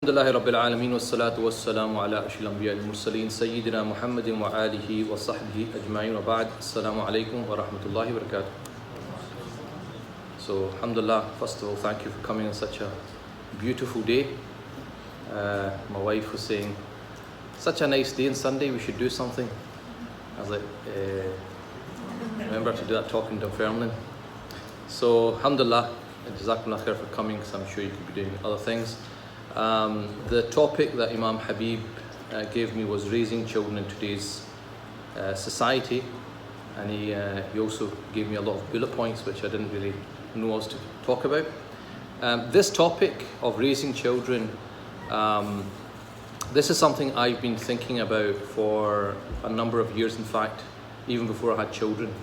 Alhamdulillahi Rabbil Alameen wassalatu wassalamu ala ashil anbiya al-mursaleen Sayyidina Muhammadin wa alihi wa sahbihi ajma'in wa ba'd. Assalamu alaikum wa rahmatullahi wa barakatuh. So Alhamdulillah, first of all, thank you for coming on such a beautiful day. My wife was saying, such a nice day on Sunday, we should do something. I was like, remember to do that talk in Dunfermline. So Alhamdulillah, Jazakumullah khair for coming, because I'm sure you could be doing other things. The topic that Imam Habib gave me was raising children in today's society, and he also gave me a lot of bullet points which I didn't really know what to talk about. This topic of raising children, this is something I've been thinking about for a number of years, in fact, even before I had children.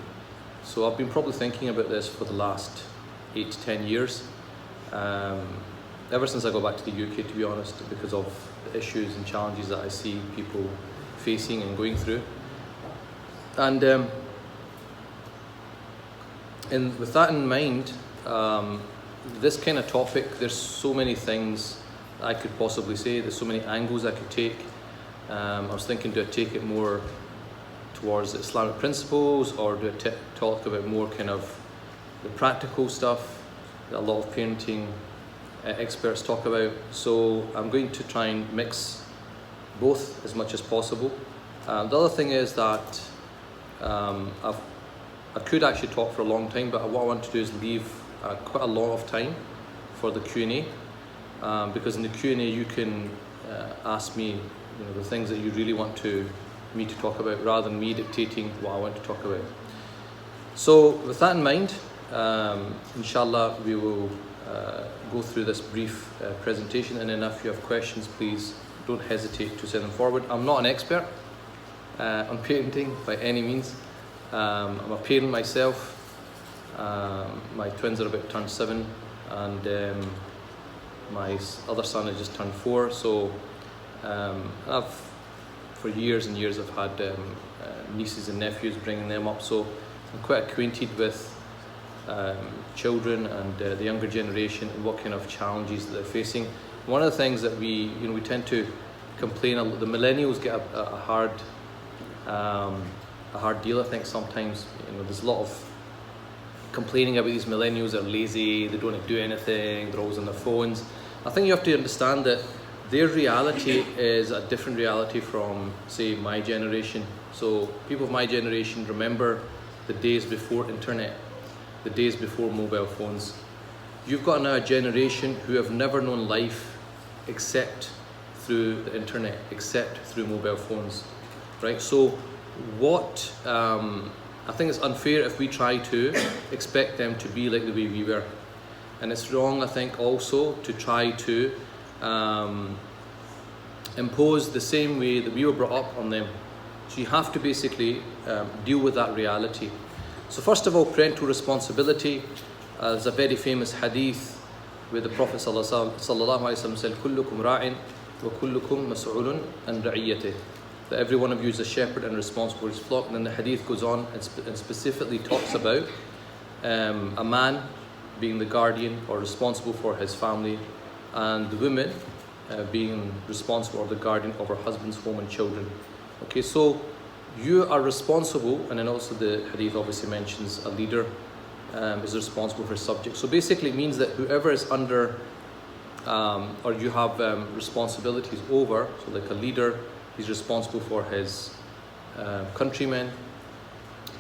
So I've been probably thinking about this for the last 8 to 10 years. Ever since I got back to the UK, to be honest, because of the issues and challenges that I see people facing and going through. And with that in mind, this kind of topic, there's so many things I could possibly say, there's so many angles I could take. I was thinking, do I take it more towards Islamic principles, or do I talk about more kind of the practical stuff that a lot of parenting experts talk about? So I'm going to try and mix both as much as possible. The other thing is that I could actually talk for a long time, but what I want to do is leave quite a lot of time for the Q&A, because in the Q&A you can ask me, the things that you really want me to talk about, rather than me dictating what I want to talk about. So with that in mind, inshallah we will go through this brief presentation, and then if you have questions, please don't hesitate to send them forward. I'm not an expert on parenting by any means. I'm a parent myself. My twins are about to turn 7, and my other son has just turned 4. So for years and years I've had nieces and nephews, bringing them up. So I'm quite acquainted with children and the younger generation and what kind of challenges that they're facing. One of the things that we tend to complain, the millennials get a hard deal, I think, sometimes. There's a lot of complaining about these millennials. They're lazy, they don't want to do anything, they're always on their phones. I think you have to understand that their reality is a different reality from, say, my generation. So people of my generation remember the days before internet, the days before mobile phones. You've got now a generation who have never known life except through the internet, except through mobile phones, right? So what, I think it's unfair if we try to expect them to be like the way we were. And it's wrong, I think, also to try to impose the same way that we were brought up on them. So you have to basically deal with that reality. So first of all, parental responsibility. There's a very famous hadith where the Prophet ﷺ said, "Kullukum ra'in wa kullukum mas'ulun an ra'iyatih." That every one of you is a shepherd and responsible for his flock. And then the hadith goes on and specifically talks about a man being the guardian or responsible for his family, and the woman being responsible or the guardian of her husband's home and children. Okay, so you are responsible, and then also the hadith obviously mentions a leader is responsible for his subject. So basically it means that whoever is under or you have responsibilities over, so like a leader, he's responsible for his countrymen.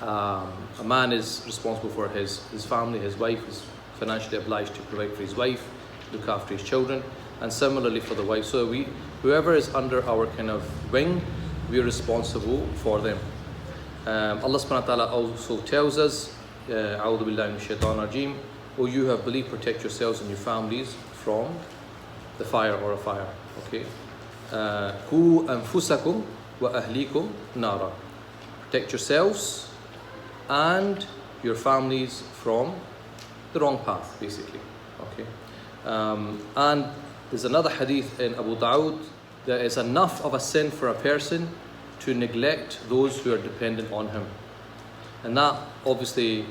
A man is responsible for his family. His wife is financially obliged to provide for his wife, look after his children, and similarly for the wife. So whoever is under our kind of wing, we are responsible for them. Allah subhanahu wa ta'ala also tells us, A'udhu billahi minash shaitanir rajeem, "O you have believed, protect yourselves and your families from the fire or a fire." Okay. Qu anfusakum wa ahlikum nara. Protect yourselves and your families from the wrong path, basically. Okay. And there's another hadith in Abu Dawud, there is enough of a sin for a person to neglect those who are dependent on him. And that obviously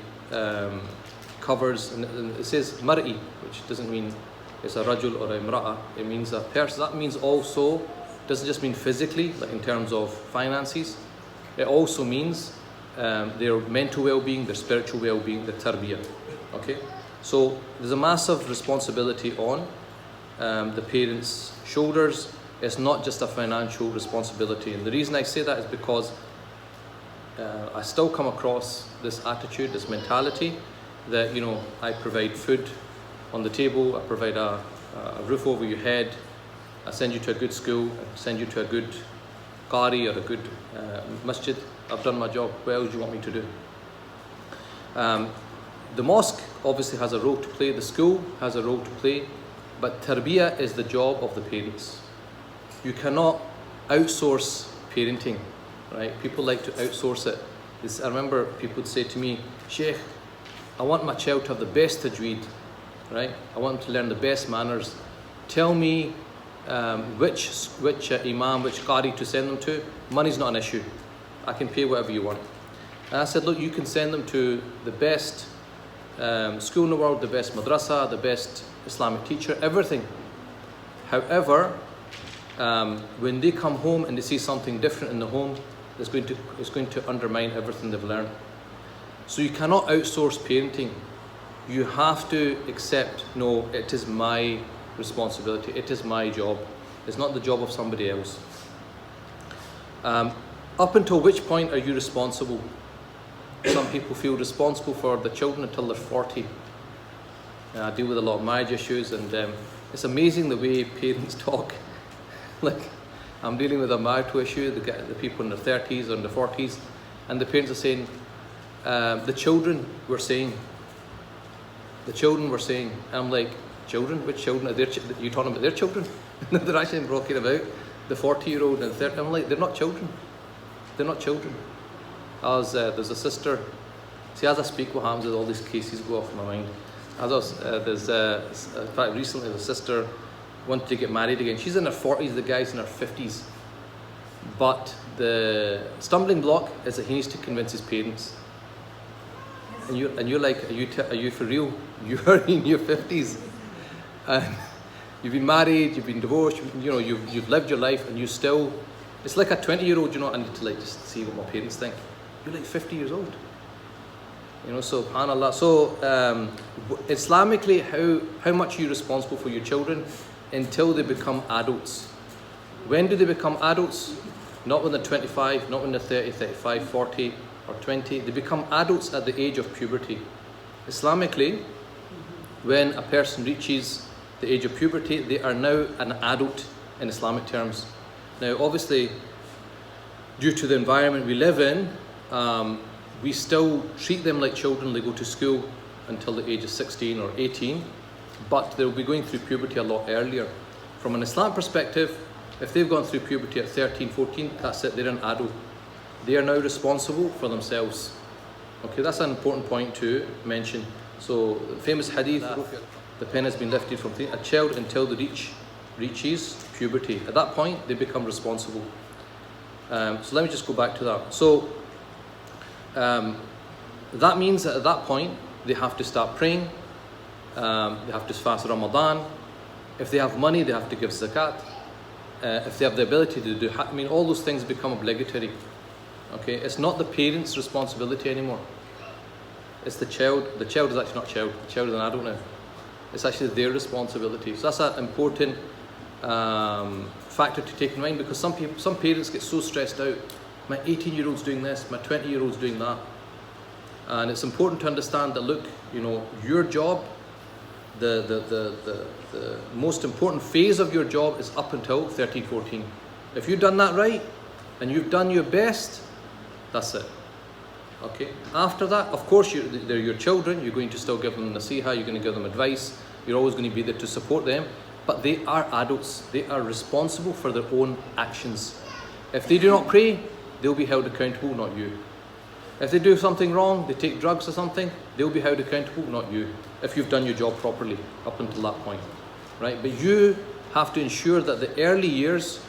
covers, and it says mar'i, which doesn't mean it's a rajul or a imra'a, it means a person. That means also, doesn't just mean physically, like in terms of finances. It also means their mental well-being, their spiritual well-being, their tarbiyah. Okay, so there's a massive responsibility on the parents' shoulders. It's not just a financial responsibility, and the reason I say that is because I still come across this attitude, this mentality that, you know, I provide food on the table, I provide a roof over your head, I send you to a good school, I send you to a good qari or a good masjid. I've done my job. What else do you want me to do? The mosque obviously has a role to play, the school has a role to play, but tarbiyah is the job of the parents. You cannot outsource parenting, right? People like to outsource it. I remember people would say to me, Shaykh, I want my child to have the best tajweed, right? I want him to learn the best manners. Tell me which imam, which qari to send them to. Money's not an issue. I can pay whatever you want. And I said, look, you can send them to the best school in the world, the best madrasa, the best Islamic teacher, everything. However, when they come home and they see something different in the home, it's going to undermine everything they've learned. So you cannot outsource parenting. You have to accept, no, it is my responsibility, it is my job. It's not the job of somebody else. Up until which point are you responsible? Some people feel responsible for the children until they're 40. I deal with a lot of marriage issues, and it's amazing the way parents talk. Like, I'm dealing with a marital issue, the people in their 30s or in their 40s, and the parents are saying, the children were saying. And I'm like, children? Which children? Are you talking about their children? They're actually talking about the 40-year-old and 30. I'm like, they're not children. They're not children. There's a sister. See, as I speak, what happens is all these cases go off in my mind. In fact, recently the sister wanted to get married again. She's in her 40s, the guy's in her 50s. But the stumbling block is that he needs to convince his parents. And you're like, are you for real? You're in your 50s. And you've been married, you've been divorced, you've lived your life, and you still, it's like a 20-year-old, I need to like just see what my parents think. You're like 50 years old. So subhanAllah. So Islamically, how much are you responsible for your children until they become adults? When do they become adults? Not when they're 25, not when they're 30, 35, 40 or 20. They become adults at the age of puberty. Islamically, when a person reaches the age of puberty, they are now an adult in Islamic terms. Now obviously, due to the environment we live in, we still treat them like children. They go to school until the age of 16 or 18, but they'll be going through puberty a lot earlier. From an Islam perspective, if they've gone through puberty at 13, 14, that's it, they're an adult. They are now responsible for themselves. Okay, that's an important point to mention. So, the famous hadith, the pen has been lifted from a child until they reaches puberty. At that point, they become responsible. So let me just go back to that. So, that means that at that point, they have to start praying, they have to fast Ramadan. If they have money, they have to give zakat. If they have the ability to do, all those things become obligatory. Okay, it's not the parents' responsibility anymore. It's the child. The child is actually not child. The child is an adult now. It's actually their responsibility. So that's an important factor to take in mind, because some parents get so stressed out. My 18-year-old's doing this, my 20-year-old's doing that. And it's important to understand that, look, your job, the most important phase of your job is up until 13, 14. If you've done that right, and you've done your best, that's it. Okay? After that, of course, they're your children, you're going to still give them nasiha, you're going to give them advice, you're always going to be there to support them, but they are adults. They are responsible for their own actions. If they do not pray, they'll be held accountable, not you. If they do something wrong, they take drugs or something, they'll be held accountable, not you, if you've done your job properly up until that point, right? But you have to ensure that the early years,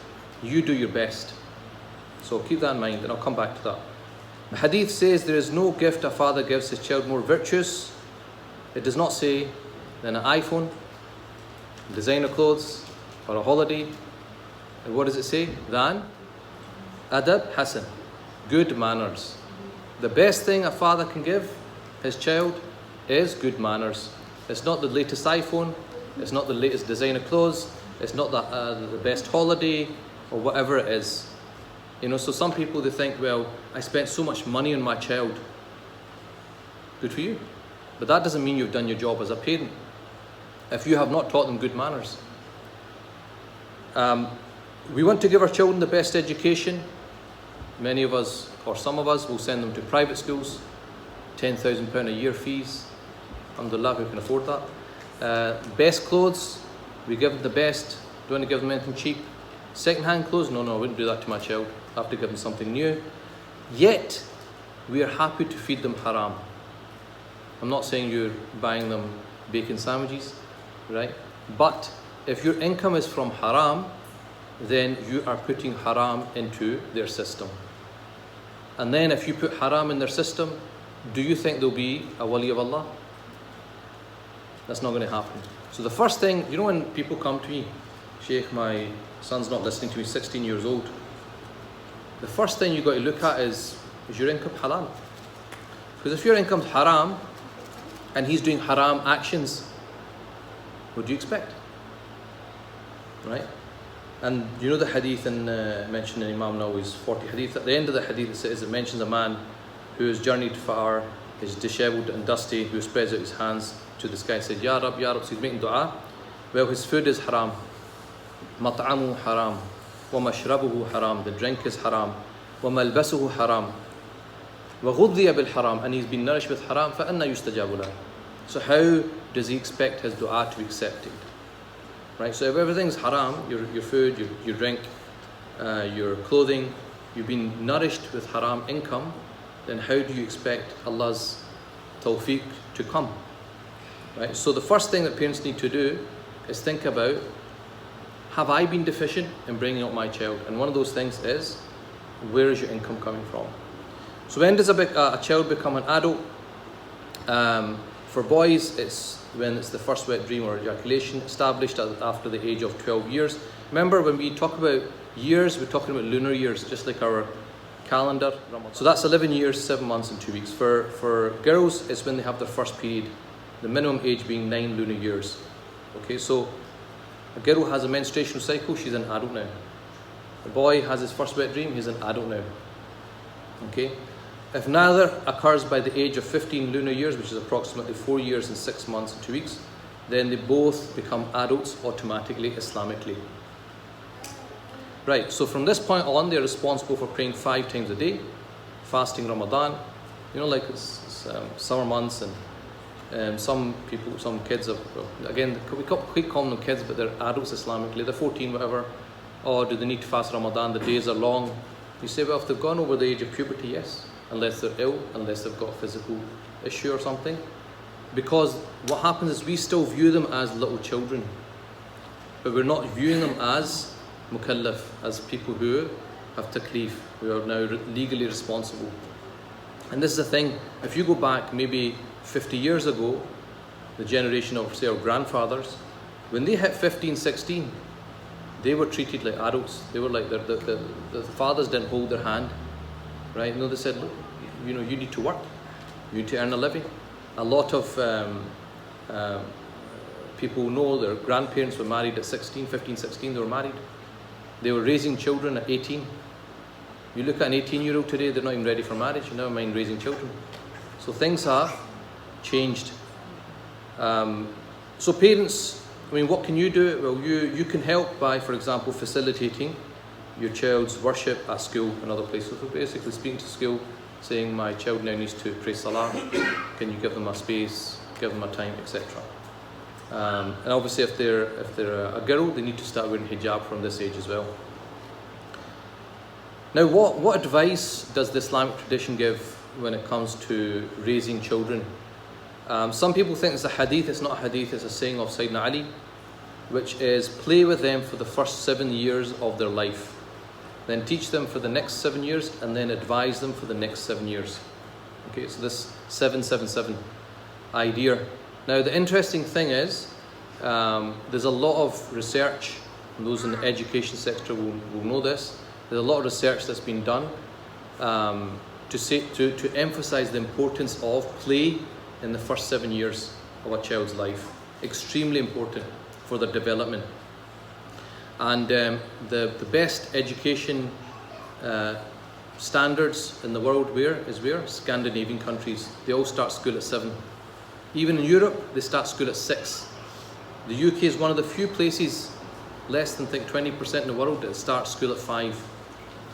you do your best. So keep that in mind, and I'll come back to that. The hadith says there is no gift a father gives his child more virtuous. It does not say than an iPhone. designer clothes or a holiday. And what does it say? Than adab hasan, good manners. The best thing a father can give his child is good manners. It's not the latest iPhone, it's not the latest designer clothes, it's not the best holiday or whatever it is. You know, so some people, they think, well, I spent so much money on my child. Good for you. But that doesn't mean you've done your job as a parent if you have not taught them good manners. We want to give our children the best education. Many of us, or some of us, will send them to private schools, £10,000 a year fees. Alhamdulillah, who can afford that? Best clothes, we give them the best. Don't want to give them anything cheap. Second-hand clothes, no, I wouldn't do that to my child. I have to give them something new. Yet, we are happy to feed them haram. I'm not saying you're buying them bacon sandwiches, right? But if your income is from haram, then you are putting haram into their system. And then if you put haram in their system, do you think they'll be a wali of Allah? That's not going to happen. So the first thing, you know, when people come to me, Shaykh, my son's not listening to me, 16 years old. The first thing you've got to look at is your income halal? Because if your income's haram and he's doing haram actions, what do you expect? Right? And you know the hadith mentioned in Imam Nawawi's 40 hadith. At the end of the hadith it mentions a man who has journeyed far, is dishevelled and dusty, who spreads out his hands to the sky and said, Ya Rab, Ya Rab. So he's making dua. Well, his food is haram. Mat'amu haram. Wa mashrabuhu haram. The drink is haram. Wa malbasuhu haram. Wa ghudhiya bil haram. And he's been nourished with haram. Fa anna yustajabu lahu. So how does he expect his dua to be accepted? Right, so if everything's haram, your food, your drink, your clothing, you've been nourished with haram income, then how do you expect Allah's tawfiq to come? Right, so the first thing that parents need to do is think about, have I been deficient in bringing up my child? And one of those things is, where is your income coming from? So when does a child become an adult? For boys, it's when it's the first wet dream or ejaculation, established after the age of 12 years. Remember, when we talk about years, we're talking about lunar years, just like our calendar. So that's 11 years, 7 months and 2 weeks. For girls, it's when they have their first period, the minimum age being 9 lunar years. Okay, so a girl has a menstruation cycle, she's an adult now. A boy has his first wet dream, he's an adult now. Okay. If neither occurs by the age of 15 lunar years, which is approximately 4 years and 6 months and 2 weeks, then they both become adults automatically, Islamically. Right, so from this point on, they're responsible for praying 5 times a day, fasting Ramadan. You know, like it's summer months, and some kids have, again, we keep calling them kids, but they're adults Islamically. They're 14, whatever. Or do they need to fast Ramadan? The days are long. You say, well, if they've gone over the age of puberty, yes. Unless they're ill, unless they've got a physical issue or something. Because what happens is we still view them as little children, but we're not viewing them as mukallaf, as people who have taklif, who are now legally responsible. And this is the thing, if you go back maybe 50 years ago, the generation of, say, our grandfathers, when they hit 15, 16, they were treated like adults. They were like, the fathers didn't hold their hand. Right? No, they said, look, you know, you need to work. You need to earn a living. A lot of people know their grandparents were married at 16, 15, 16, they were married. They were raising children at 18. You look at an 18-year-old today, they're not even ready for marriage, never mind raising children. So things have changed. So parents, I mean, what can you do? Well, you can help by, for example, facilitating your child's worship at school and other places. So basically speaking to school, saying my child now needs to pray salah, can you give them a space, give them a time, etc. And obviously if they're a girl, they need to start wearing hijab from this age as well. Now what advice does the Islamic tradition give when it comes to raising children? Some people think it's a hadith. It's not a hadith, it's a saying of Sayyidina Ali, which is play with them for the first 7 years of their life. Then teach them for the next 7 years, and then advise them for the next 7 years. Okay, so this 7-7-7 idea. Now the interesting thing is, there's a lot of research, and those in the education sector will know this. There's a lot of research that's been done to emphasize the importance of play in the first 7 years of a child's life. Extremely important for their development. And the best education standards in the world where? Scandinavian countries. They all start school at 7. Even in Europe, they start school at 6. The UK is one of the few places, less than 20% in the world, that start school at 5.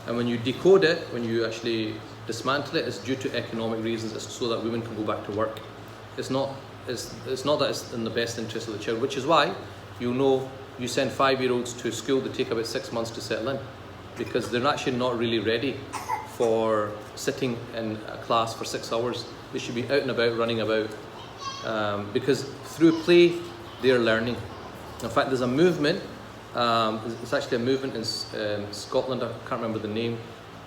And when you decode it, when you actually dismantle it, it's due to economic reasons. It's so that women can go back to work. It's not that it's in the best interest of the child, which is why you send 5-year-olds to school, they take about 6 months to settle in, because they're actually not really ready for sitting in a class for 6 hours. They should be out and about, running about, because through play they're learning. In fact, there's a movement, it's actually a movement in Scotland, I can't remember the name,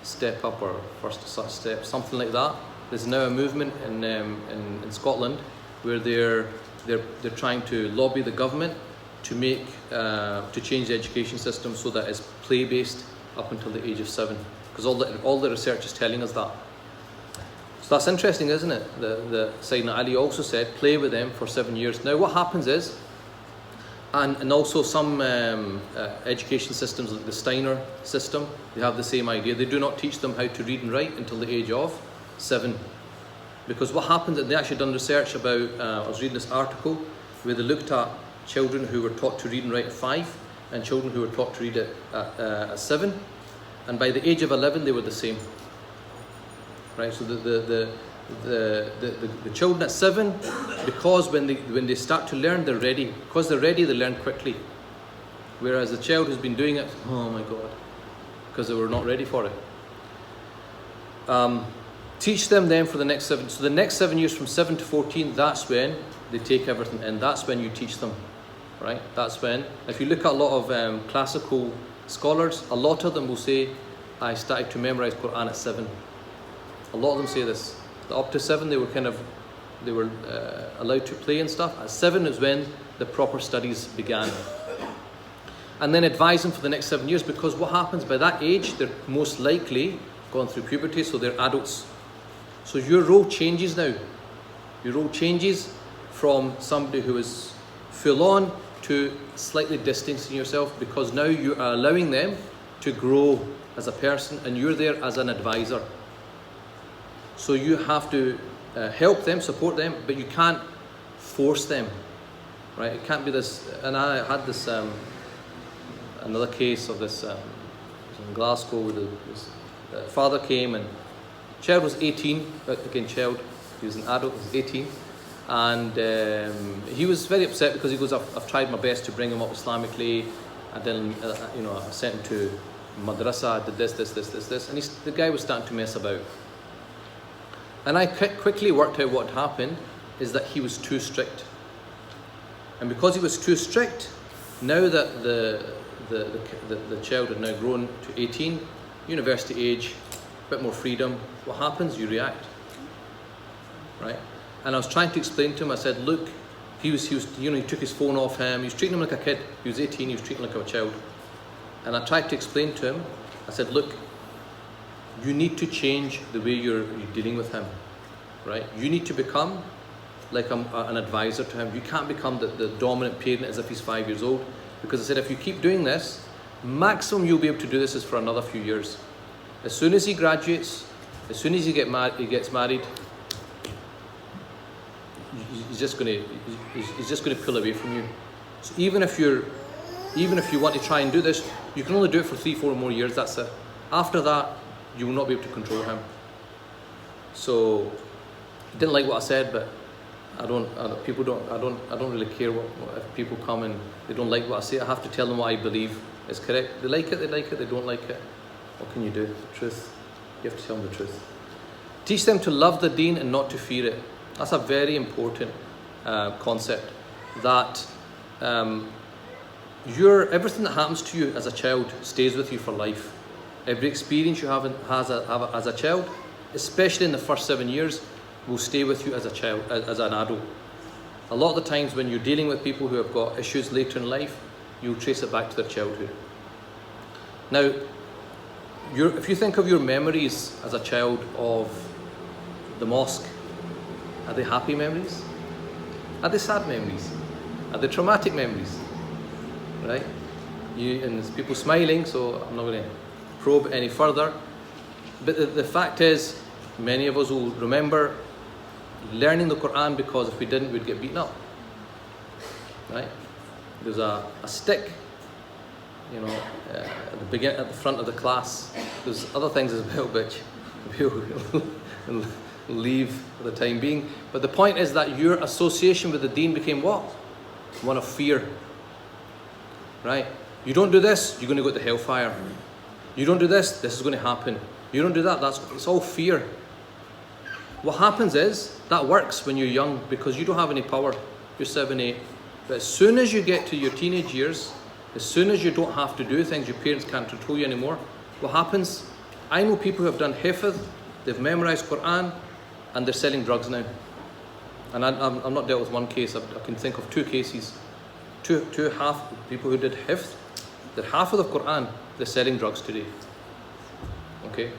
Step Up or First Step, something like that. There's now a movement in Scotland where they're trying to lobby the government to change the education system so that it's play-based up until the age of 7, because all the research is telling us that. So that's interesting, isn't it? The Signa Idea also said play with them for 7 years. Now what happens is, and also some education systems like the Steiner system, they have the same idea. They do not teach them how to read and write until the age of 7, because what happens, and they actually done research about, I was reading this article where they looked at children who were taught to read and write at 5 and children who were taught to read at 7, and by the age of 11 they were the same. Right, so the children at 7, because when they start to learn, they're ready. Because they're ready, they learn quickly. Whereas the child who's been doing it, oh my God, because they were not ready for it. Teach them then for the next 7. So the next 7 years, from 7 to 14, that's when they take everything in. That's when you teach them, right? That's when, if you look at a lot of classical scholars, a lot of them will say, I started to memorize Quran at 7. A lot of them say this. Up to 7, they were allowed to play and stuff. At 7 is when the proper studies began. And then advise them for the next 7 years, because what happens by that age, they're most likely gone through puberty, so they're adults. So your role changes now. Your role changes from somebody who is full on to slightly distancing yourself, because now you are allowing them to grow as a person and you're there as an advisor. So you have to help them, support them, but you can't force them, right? It can't be this. And I had this another case of this in Glasgow where this father came, and child was 18, but again child, he was an adult, he was 18, and he was very upset because he goes, I've tried my best to bring him up Islamically, and then I sent him to madrasa, I did this, and the guy was starting to mess about. And I quickly worked out what happened is that he was too strict. And because he was too strict, now that the child had now grown to 18, university age, a bit more freedom, what happens? You react, right? And I was trying to explain to him, I said, look, he took his phone off him, he was treating him like a kid. He was 18, he was treating him like a child. And I tried to explain to him, I said, look, you need to change the way you're dealing with him, right? You need to become like an advisor to him. You can't become the dominant parent as if he's 5 years old, because I said, if you keep doing this, maximum you'll be able to do this is for another few years. As soon as he graduates, as soon as he gets married, he's just going to pull away from you. So even if you want to try and do this, you can only do it for 3-4 more years. That's it. After that, you will not be able to control him. So he didn't like what I said, but I don't really care if people come and they don't like what I say. I have to tell them what I believe is correct. They like it, they don't like it. What can you do? The truth. You have to tell them the truth. Teach them to love the deen and not to fear it. That's a very important concept. That everything that happens to you as a child stays with you for life. Every experience you have as a child, especially in the first 7 years, will stay with you as a child, as an adult. A lot of the times when you're dealing with people who have got issues later in life, you'll trace it back to their childhood. Now, if you think of your memories as a child of the mosque, are they happy memories? Are they sad memories? Are they traumatic memories? Right? And there's people smiling, so I'm not going to probe any further. But the fact is, many of us will remember learning the Quran because if we didn't, we'd get beaten up. Right? There's a stick, you know, at the front of the class. There's other things as well, which we'll leave for the time being. But the point is that your association with the deen became what? One of fear. Right? You don't do this, you're going to go to hellfire. You don't do this, this is going to happen. You don't do that, it's all fear. What happens is, that works when you're young because you don't have any power. You're 7, 8. But as soon as you get to your teenage years, as soon as you don't have to do things, your parents can't control you anymore, what happens? I know people who have done hifz, they've memorized Quran, and they're selling drugs now. And I'm not dealt with one case, I can think of 2 cases. Two half people who did hifz, they're half of the Quran, they're selling drugs today. Okay?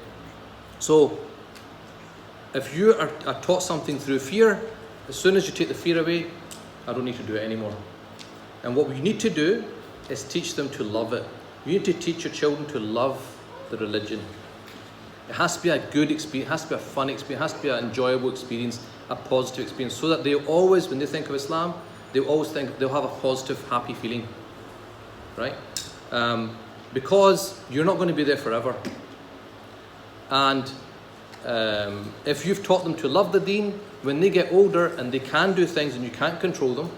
So, if you are taught something through fear, as soon as you take the fear away, I don't need to do it anymore. And what we need to do is teach them to love it. You need to teach your children to love the religion. It has to be a good experience, it has to be a fun experience, it has to be an enjoyable experience, a positive experience, so that they always, when they think of Islam, they always think they'll have a positive, happy feeling. Right? Because you're not going to be there forever. And if you've taught them to love the deen, when they get older and they can do things and you can't control them,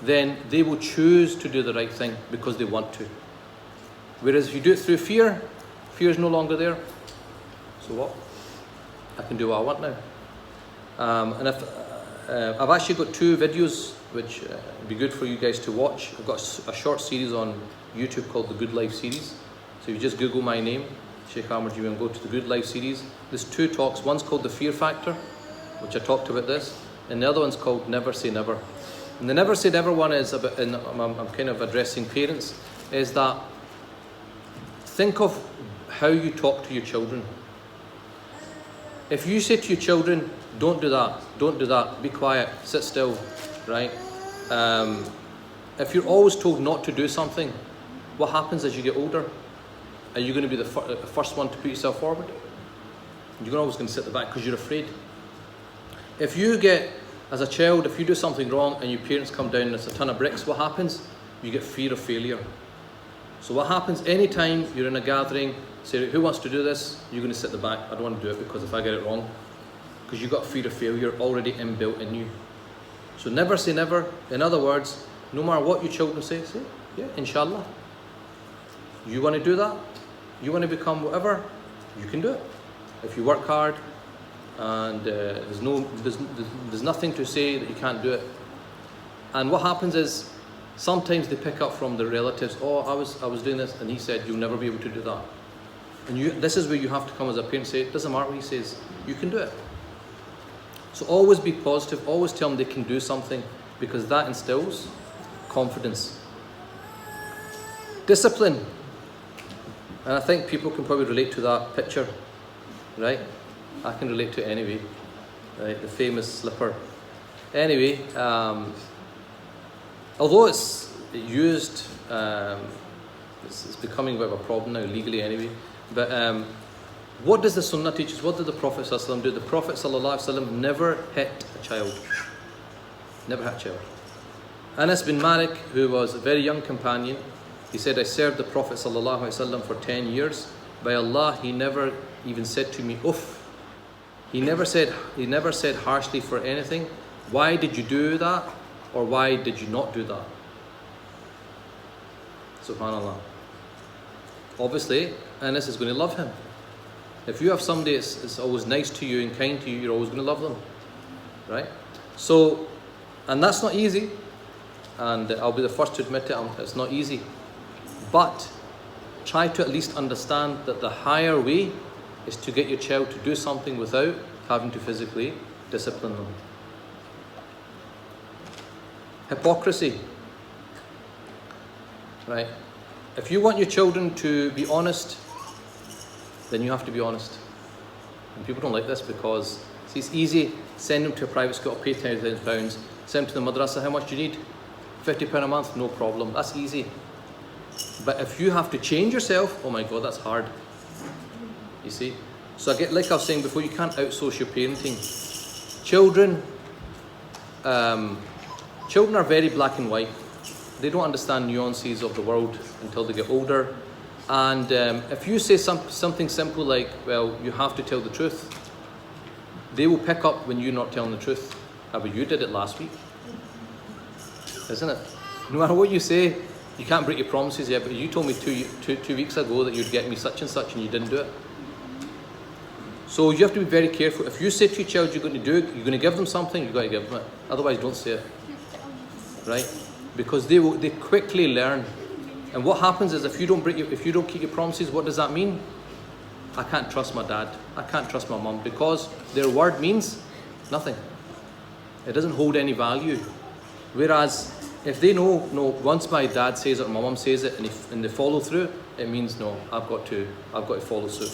then they will choose to do the right thing because they want to. Whereas if you do it through fear, fear is no longer there. So what? I can do what I want now. And if I've actually got 2 videos which would be good for you guys to watch. I've got a short series on YouTube called the Good Life series. So you just Google my name, Shaykh Amer Jamil, and go to the Good Life series. There's 2 talks. One's called the Fear Factor, which I talked about this, and the other one's called Never Say Never. And the Never Say Never one is about, and I'm kind of addressing parents, is that think of how you talk to your children. If you say to your children, don't do that, be quiet, sit still, right? If you're always told not to do something, what happens as you get older? Are you going to be the first one to put yourself forward? You're always going to sit at the back because you're afraid. If you get, as a child, if you do something wrong and your parents come down and it's a ton of bricks, what happens? You get fear of failure. So what happens anytime you're in a gathering, say, who wants to do this? You're going to sit at the back. I don't want to do it because if I get it wrong, because you've got fear of failure already inbuilt in you. So never say never. In other words, no matter what your children say, yeah, inshallah. You want to do that? You want to become whatever? You can do it. If you work hard, and there's nothing to say that you can't do it. And what happens is, sometimes they pick up from their relatives, oh, I was doing this, and he said, you'll never be able to do that. And this is where you have to come as a parent and say, it doesn't matter what he says, you can do it. So always be positive, always tell them they can do something, because that instills confidence. Discipline. And I think people can probably relate to that picture, right? I can relate to it anyway, right? The famous slipper. Anyway, although it's used, it's becoming a bit of a problem now, legally anyway. But what does the Sunnah teach us? What did the Prophet ﷺ do? The Prophet ﷺ never hit a child. Never hit a child. Anas bin Malik, who was a very young companion, he said, I served the Prophet ﷺ for 10 years. By Allah, he never even said to me, uff. He never said harshly for anything. Why did you do that? Or why did you not do that? Subhanallah. Obviously, Anas is going to love him. If you have somebody that's always nice to you and kind to you, you're always going to love them. Right? So, and that's not easy. And I'll be the first to admit it, it's not easy. But try to at least understand that the higher way is to get your child to do something without having to physically discipline them. hypocrisy. Right? If you want your children to be honest, then you have to be honest. And people don't like this because, see, it's easy, send them to a private school, pay £10,000, send them to the madrasa, how much do you need? £50 a month, no problem, that's easy. But if you have to change yourself, oh my God, that's hard. You see? So like I was saying before, you can't outsource your parenting. Children are very black and white. They don't understand nuances of the world until they get older. And if you say something simple like, well, you have to tell the truth, they will pick up when you're not telling the truth. How about you did it last week? Isn't it? No matter what you say, you can't break your promises yet, but you told me two weeks ago that you'd get me such and such and you didn't do it. So you have to be very careful. If you say to your child you're going to do it, you're going to give them something, you've got to give them it. Otherwise, don't say it. Right? Because they quickly learn. And what happens is if you don't keep your promises, what does that mean? I can't trust my dad. I can't trust my mum, because their word means nothing. It doesn't hold any value. Whereas if they know, no, once my dad says it or my mum says it and they follow through, it means no, I've got to follow suit.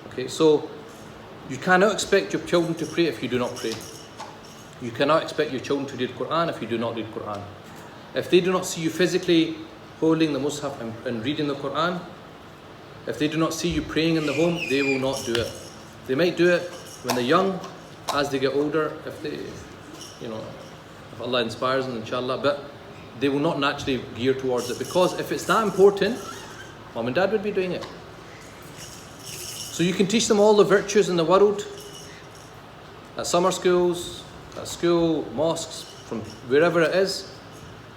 Okay, so you cannot expect your children to pray if you do not pray. You cannot expect your children to read Quran if you do not read Quran. If they do not see you physically holding the Mus'haf and reading the Quran, if they do not see you praying in the home, they will not do it. They might do it when they're young, as they get older, if Allah inspires them, inshallah, but they will not naturally gear towards it, because if it's that important, mom and dad would be doing it. So you can teach them all the virtues in the world, at summer schools, at school, mosques, from wherever it is.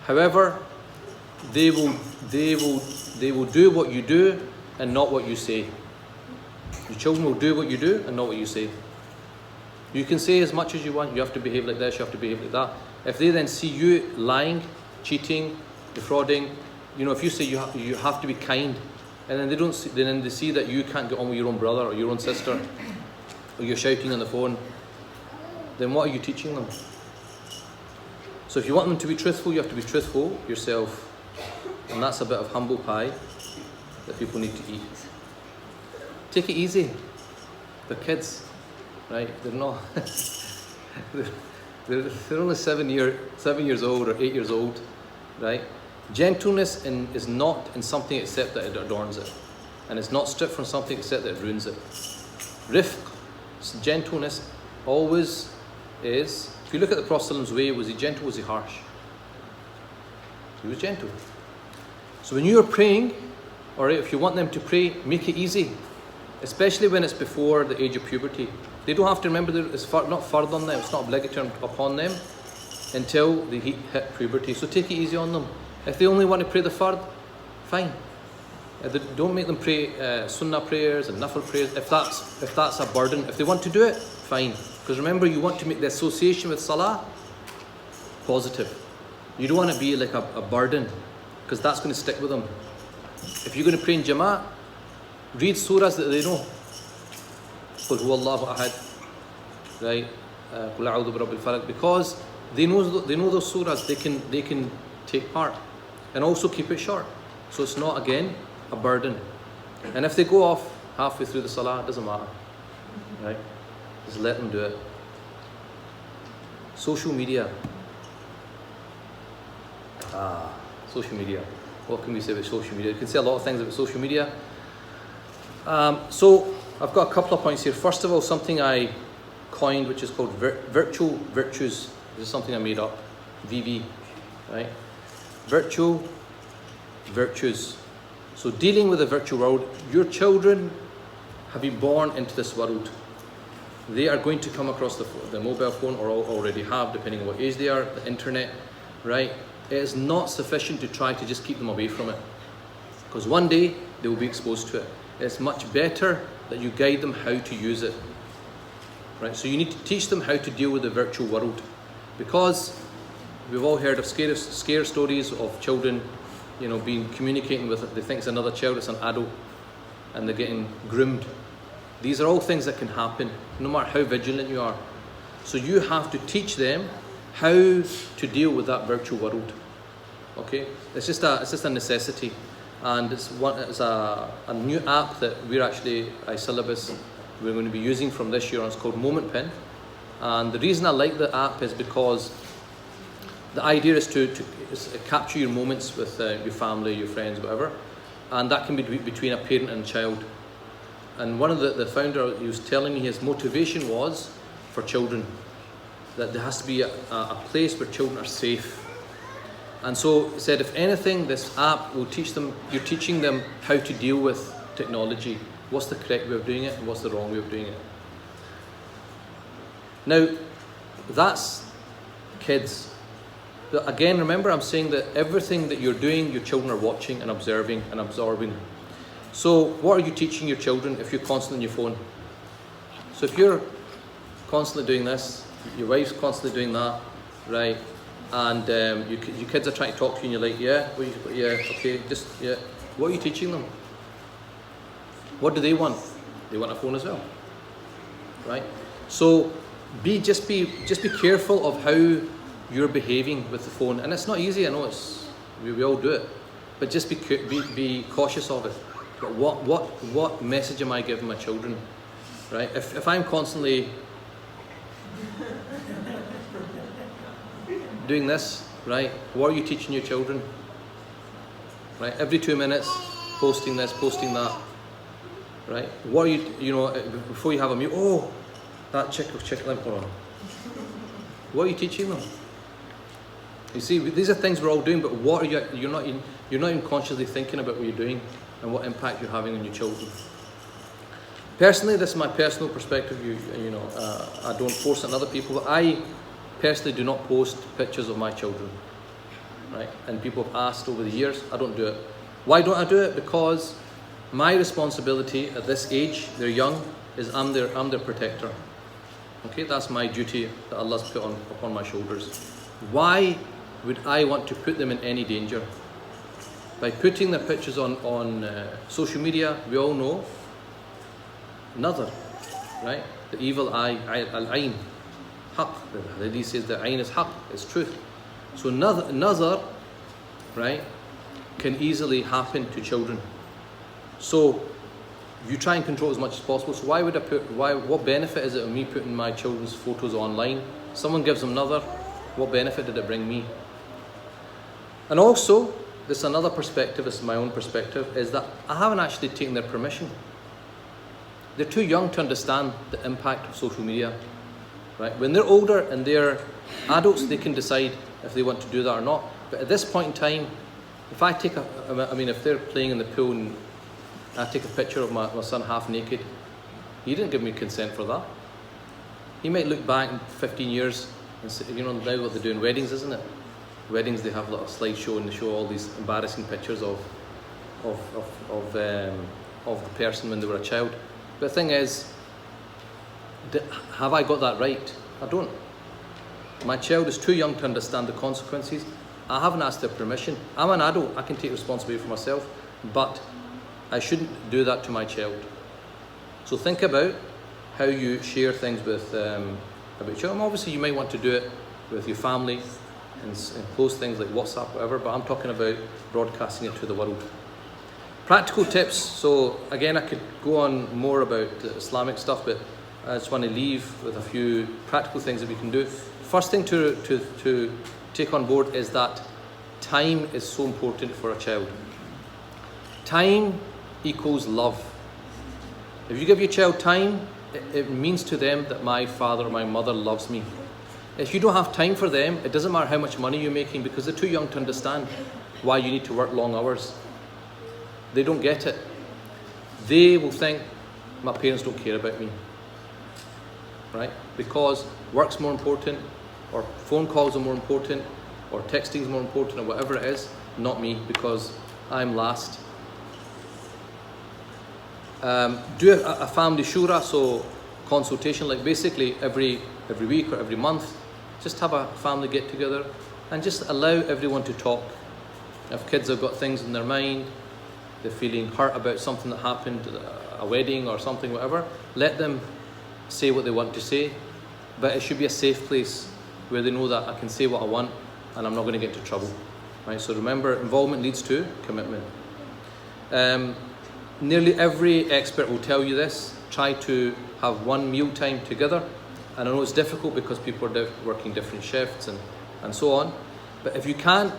However, they will do what you do and not what you say. Your children will do what you do and not what you say. You can say as much as you want, you have to behave like this, you have to behave like that. If they then see you lying, cheating, defrauding, if you say you have to be kind, and then they see that you can't get on with your own brother or your own sister, or you're shouting on the phone, then what are you teaching them? So if you want them to be truthful, you have to be truthful yourself. And that's a bit of humble pie that people need to eat. Take it easy. They're kids, right? They're not. they're only 7 years old or 8 years old, right? Gentleness is not in something except that it adorns it, and it's not stripped from something except that it ruins it. Rifq, gentleness, always is. If you look at the Prophet's way, was he gentle? Was he harsh? He was gentle. So when you are praying, or if you want them to pray, make it easy, especially when it's before the age of puberty. They don't have to remember that it's not fard on them, it's not obligatory upon them until they hit puberty. So take it easy on them. If they only want to pray the fard, fine. Don't make them pray sunnah prayers and nafil prayers if that's a burden. If they want to do it, fine. Because remember, you want to make the association with salah positive. You don't want to be like a burden, because that's going to stick with them. If you're going to pray in Jama'at, read surahs that they know. Qul huwa Allahu ahad, right? Qul a'udhu bi rabbil falaq, because they know those surahs. They can take part, and also keep it short, so it's not again a burden. And if they go off halfway through the salah, it doesn't matter, right? Just let them do it. Social media. Social media. What can we say about social media? You can say a lot of things about social media. So I've got a couple of points here. First of all, something I coined, which is called virtual virtues. This is something I made up. VV, right? Virtual virtues. So dealing with the virtual world, your children have been born into this world. They are going to come across the mobile phone, or already have, depending on what age they are, the internet, right? It is not sufficient to try to just keep them away from it, because one day they will be exposed to it. It's much better that you guide them how to use it, right? So you need to teach them how to deal with the virtual world, because we've all heard of scare stories of children, communicating with it. They think it's another child, it's an adult, and they're getting groomed. These are all things that can happen, no matter how vigilant you are. So you have to teach them how to deal with that virtual world. Okay, it's just a necessity, and it's a new app that we're actually we're going to be using from this year on. It's called Moment Pin, and the reason I like the app is because the idea is to capture your moments with your family, your friends, whatever, and that can be between a parent and a child. And one of the founder, he was telling me his motivation was for children, that there has to be a place where children are safe. And so he said, if anything, this app will teach them, you're teaching them how to deal with technology. What's the correct way of doing it and what's the wrong way of doing it? Now, that's kids. But again, remember, I'm saying that everything that you're doing, your children are watching and observing and absorbing. So what are you teaching your children if you're constantly on your phone? So if you're constantly doing this, your wife's constantly doing that, right? And your kids are trying to talk to you and you're like, yeah, okay, yeah. What are you teaching them? What do they want? They want a phone as well, right? So just be careful of how you're behaving with the phone. And it's not easy, I know we all do it, but just be cautious of it. But what message am I giving my children, right? If I'm constantly doing this, right? What are you teaching your children? Right? Every 2 minutes, posting this, posting that, right? What are you before you have a meal? Oh, that chicken limp on. What are you teaching them? You see, these are things we're all doing, but what are you're not even consciously thinking about what you're doing and what impact you're having on your children. Personally, this is my personal perspective. I don't force it on other people, but I personally do not post pictures of my children, right? And people have asked over the years, I don't do it. Why don't I do it? Because my responsibility at this age, they're young, is I'm their protector. Okay, that's my duty that Allah's put upon my shoulders. Why would I want to put them in any danger? By putting their pictures on social media, we all know, another, right? The evil eye, al-ayn, haq. The hadith says the ayn is haq, it's truth. So another, right, can easily happen to children. So you try and control as much as possible. So what benefit is it of me putting my children's photos online? Someone gives them another, what benefit did it bring me? And also, this is another perspective, this is my own perspective, is that I haven't actually taken their permission. They're too young to understand the impact of social media, right? When they're older and they're adults, they can decide if they want to do that or not. But at this point in time, if I take if they're playing in the pool and I take a picture of my son half naked, he didn't give me consent for that. He might look back in 15 years and say, now what they do in weddings, isn't it? Weddings, they have a little slideshow and they show all these embarrassing pictures of the person when they were a child. But the thing is, have I got that right? I don't. My child is too young to understand the consequences. I haven't asked their permission. I'm an adult, I can take responsibility for myself, but I shouldn't do that to my child. So think about how you share things with about children. Obviously you might want to do it with your family and post things like WhatsApp, whatever, but I'm talking about broadcasting it to the world. Practical tips. So again, I could go on more about the Islamic stuff, but I just want to leave with a few practical things that we can do. First thing to take on board is that time is so important for a child. Time equals love. If you give your child time, it means to them that my father or my mother loves me. If you don't have time for them, it doesn't matter how much money you're making, because they're too young to understand why you need to work long hours. They don't get it. They will think, my parents don't care about me, right? Because work's more important, or phone calls are more important, or texting is more important, or whatever it is, not me, because I'm last. Do a family shura, so consultation, like basically every week or every month, just have a family get together and just allow everyone to talk. If kids have got things in their mind, they're feeling hurt about something that happened, a wedding or something, whatever, let them say what they want to say, but it should be a safe place. where they know that I can say what I want and I'm not going to get into trouble. Right? So remember, involvement leads to commitment. Nearly every expert will tell you this. Try to have one meal time together. And I know it's difficult because people are working different shifts and so on. But if you can't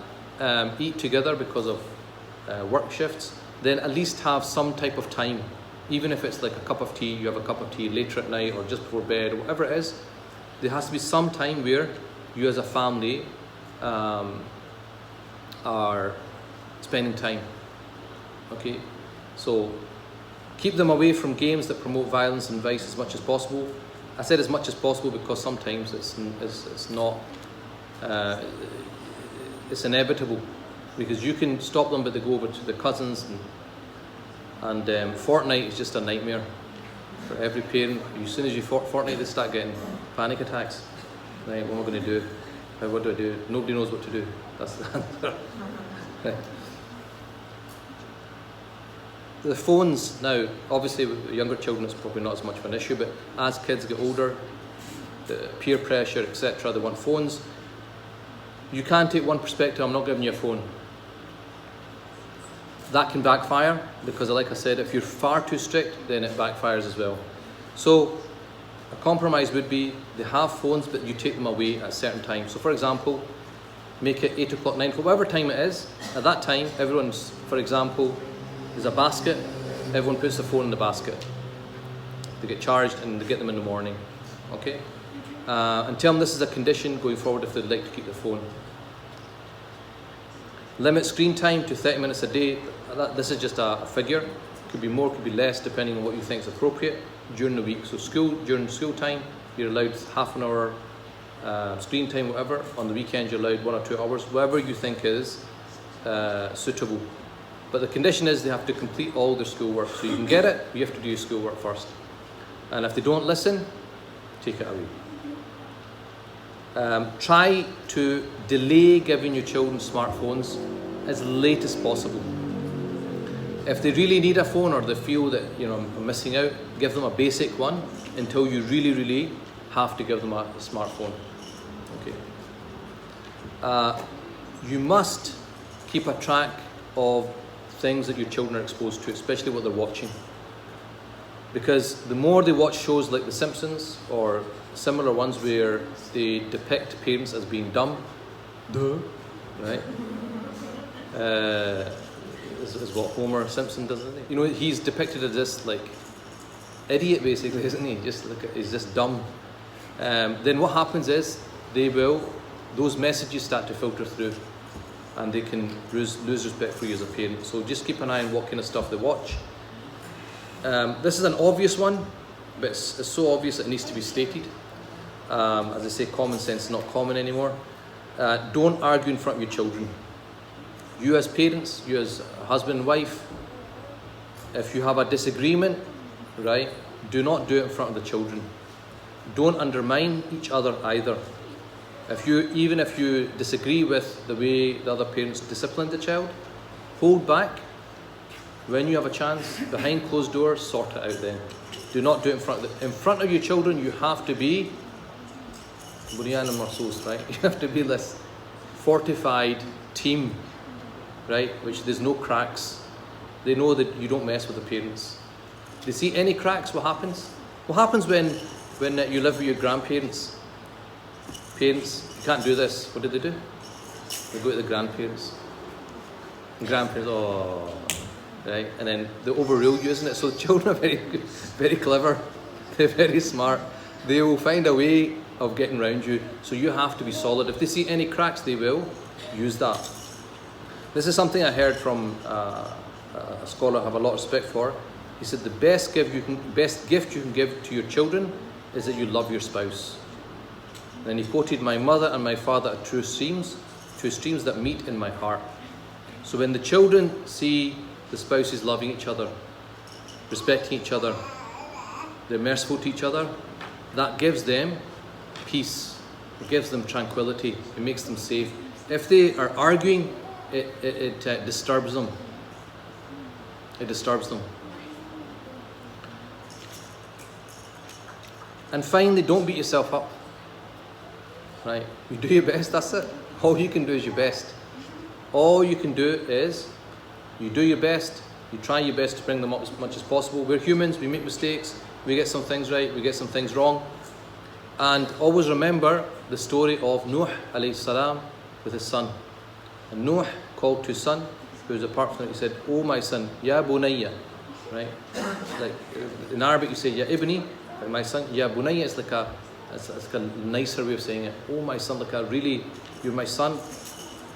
eat together because of work shifts, then at least have some type of time. Even if it's like a cup of tea, you have a cup of tea later at night or just before bed, or whatever it is, there has to be some time where you as a family are spending time. Okay, so keep them away from games that promote violence and vice as much as possible. I said as much as possible because sometimes it's not, it's inevitable, because you can stop them but they go over to the cousins, and Fortnite is just a nightmare for every parent. As soon as you Fortnite, they start getting panic attacks. Right, what am I going to do? What do I do? Nobody knows what to do. That's the answer. The phones now, obviously with younger children it's probably not as much of an issue, but as kids get older, the peer pressure, etc., they want phones. You can take one perspective, I'm not giving you a phone. That can backfire, because like I said, if you're far too strict, then it backfires as well. So a compromise would be they have phones, but you take them away at a certain time. So for example, make it 8 o'clock, 9 o'clock, whatever time it is. At that time, everyone's, for example, there's a basket, everyone puts the phone in the basket. They get charged and they get them in the morning. Okay? And tell them this is a condition going forward if they'd like to keep the phone. Limit screen time to 30 minutes a day. This is just a figure. Could be more, could be less, depending on what you think is appropriate during the week. So during school time, you're allowed half an hour screen time, whatever. On the weekend, you're allowed 1 or 2 hours, whatever you think is suitable. But the condition is they have to complete all their schoolwork. So you can get it, you have to do your schoolwork first. And if they don't listen, take it away. Try to delay giving your children smartphones as late as possible. If they really need a phone, or they feel that, you know, I'm missing out, give them a basic one until you really, really have to give them a smartphone. Okay. You must keep a track of things that your children are exposed to, especially what they're watching. Because the more they watch shows like The Simpsons or similar ones where they depict parents as being dumb, right? Is what Homer Simpson does, isn't he? You know, he's depicted as this like idiot, basically, isn't he? He's just dumb. Then what happens is those messages start to filter through, and they can lose respect for you as a parent. So just keep an eye on what kind of stuff they watch. This is an obvious one, but it's so obvious it needs to be stated. As I say, common sense is not common anymore. Don't argue in front of your children. You as parents, you as husband and wife, if you have a disagreement, right, do not do it in front of the children. Don't undermine each other either. Even if you disagree with the way the other parents discipline the child, hold back. When you have a chance, behind closed doors, sort it out then. Do not do it in front of your children. You have to be Bunyan and Marsos, right? You have to be this fortified team, right? Which there's no cracks. They know that you don't mess with the parents. They see any cracks, what happens? What happens when you live with your grandparents? Parents, you can't do this. What do? They go to the grandparents. The grandparents, oh, right? And then they overrule you, isn't it? So the children are very, very clever. They're very smart. They will find a way of getting around you. So you have to be solid. If they see any cracks, they will use that. This is something I heard from a scholar I have a lot of respect for. He said the best gift you can give to your children is that you love your spouse. Then he quoted, "My mother and my father are two streams that meet in my heart." So when the children see the spouses loving each other, respecting each other, they're merciful to each other, that gives them peace. It gives them tranquility. It makes them safe. If they are arguing, it disturbs them. It disturbs them. And finally, don't beat yourself up. right? You do your best, that's it. All you can do is your best. All you can do is you do your best, you try your best to bring them up as much as possible. We're humans, we make mistakes, we get some things right, we get some things wrong. And always remember the story of Nuh alayhi salam with his son. And Nuh called to his son, who was apart from it, he said, "Oh my son, ya bunayya," right? Like in Arabic you say ya ibni, but my son, ya bunayya is like it's a nicer way of saying it. Oh my son, like really, you're my son.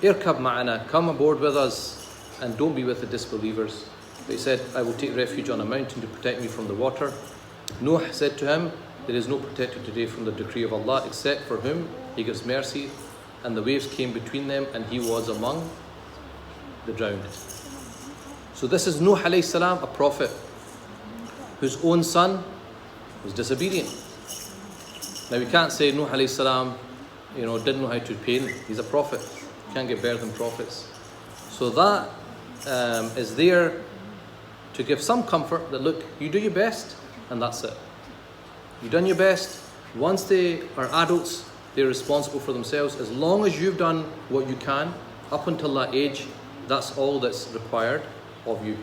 Irkab ma'ana, come aboard with us and don't be with the disbelievers. But he said, I will take refuge on a mountain to protect me from the water. Noah said to him, there is no protector today from the decree of Allah except for whom He gives mercy. And the waves came between them and he was among the drowned. So this is Nuh alayhi salam, a prophet whose own son was disobedient. Now we can't say Nuh alayhi salam, didn't know how to paint. He's a prophet. You can't get better than prophets. So that is there to give some comfort that look, you do your best and that's it. You've done your best. Once they are adults, they're responsible for themselves. As long as you've done what you can up until that age, that's all that's required of you.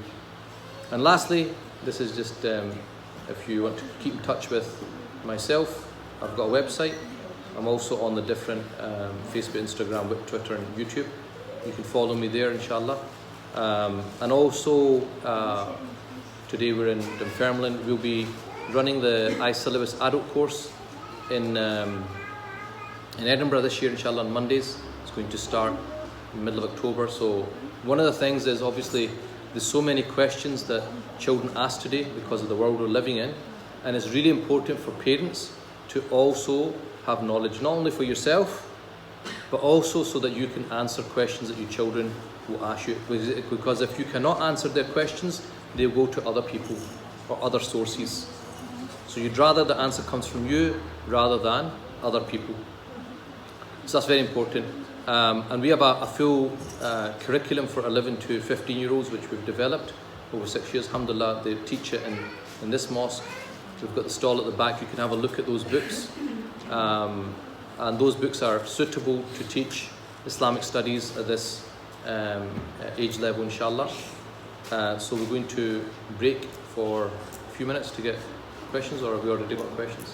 And lastly, this is just if you want to keep in touch with myself, I've got a website. I'm also on the different Facebook, Instagram, Twitter and YouTube. You can follow me there, inshallah. And also today we're in Dunfermline. We'll be running the iSyllabus adult course in Edinburgh this year, inshallah, on Mondays. It's going to start in the middle of October. So one of the things is obviously there's so many questions that children ask today because of the world we're living in, and it's really important for parents to also have knowledge, not only for yourself, but also so that you can answer questions that your children will ask you. Because if you cannot answer their questions, they'll go to other people or other sources. So you'd rather the answer comes from you rather than other people. So that's very important. And we have a full curriculum for 11 to 15-year-olds, which we've developed over 6 years. Alhamdulillah, they teach it in this mosque. We've got the stall at the back. You can have a look at those books. And those books are suitable to teach Islamic studies at this age level, inshallah. So we're going to break for a few minutes to get questions, or have we already got questions?